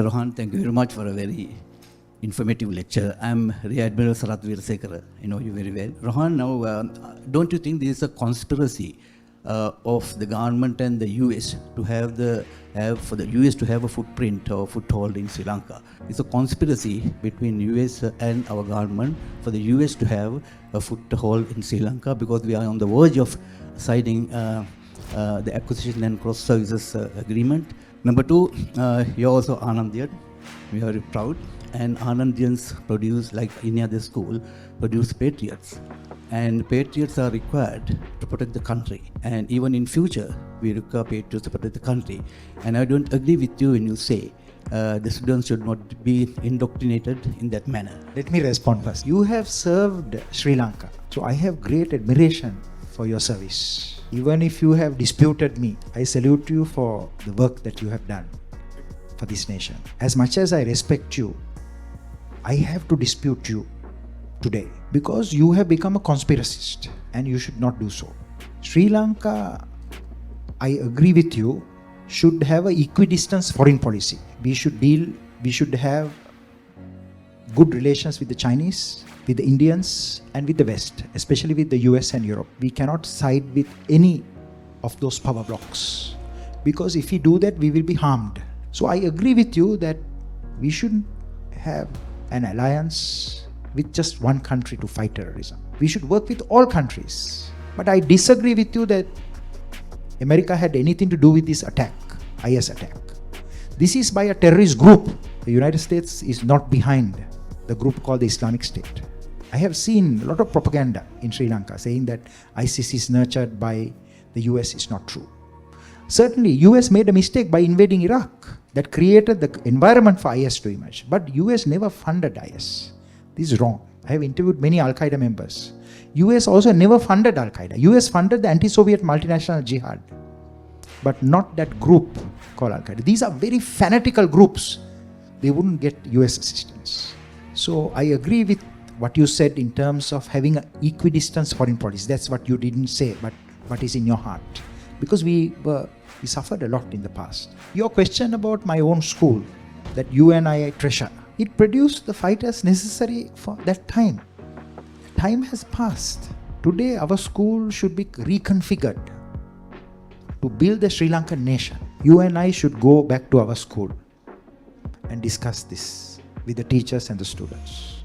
Rohan, thank you very much for a very informative lecture. I'm Rear Admiral Sarath Veerasekara. I know you very well. Rohan, now, don't you think this is a conspiracy of the government and the US to for the US to have a footprint or foothold in Sri Lanka? It's a conspiracy between US and our government for the US to have a foothold in Sri Lanka because we are on the verge of signing the acquisition and cross services agreement. Number two, you're also Anandian. We are very proud. And Anandians produce, like any other school, produce patriots. And patriots are required to protect the country. And even in future, we require patriots to protect the country. And I don't agree with you when you say the students should not be indoctrinated in that manner. Let me respond first. You have served Sri Lanka. So I have great admiration for your service. Even if you have disputed me, I salute you for the work that you have done for this nation. As much as I respect you, I have to dispute you today because you have become a conspiracist and you should not do so. Sri Lanka, I agree with you, should have an equidistant foreign policy. We should have good relations with the Chinese, with the Indians, and with the West, especially with the US and Europe. We cannot side with any of those power blocks because if we do that, we will be harmed. So I agree with you that we shouldn't have an alliance with just one country to fight terrorism. We should work with all countries. But I disagree with you that America had anything to do with this attack, IS attack. This is by a terrorist group. The United States is not behind the group called the Islamic State. I have seen a lot of propaganda in Sri Lanka saying that ISIS is nurtured by the US is not true. Certainly, US made a mistake by invading Iraq that created the environment for IS to emerge. But US never funded IS. This is wrong. I have interviewed many Al-Qaeda members. US also never funded Al-Qaeda. US funded the anti-Soviet multinational jihad, but not that group called Al-Qaeda. These are very fanatical groups. They wouldn't get US assistance. So I agree with what you said in terms of having an equidistant foreign policy. That's what you didn't say, but what is in your heart. Because we suffered a lot in the past. Your question about my own school that you and I treasure, it produced the fighters necessary for that time. Time has passed. Today our school should be reconfigured to build the Sri Lankan nation. You and I should go back to our school and discuss this with the teachers and the students.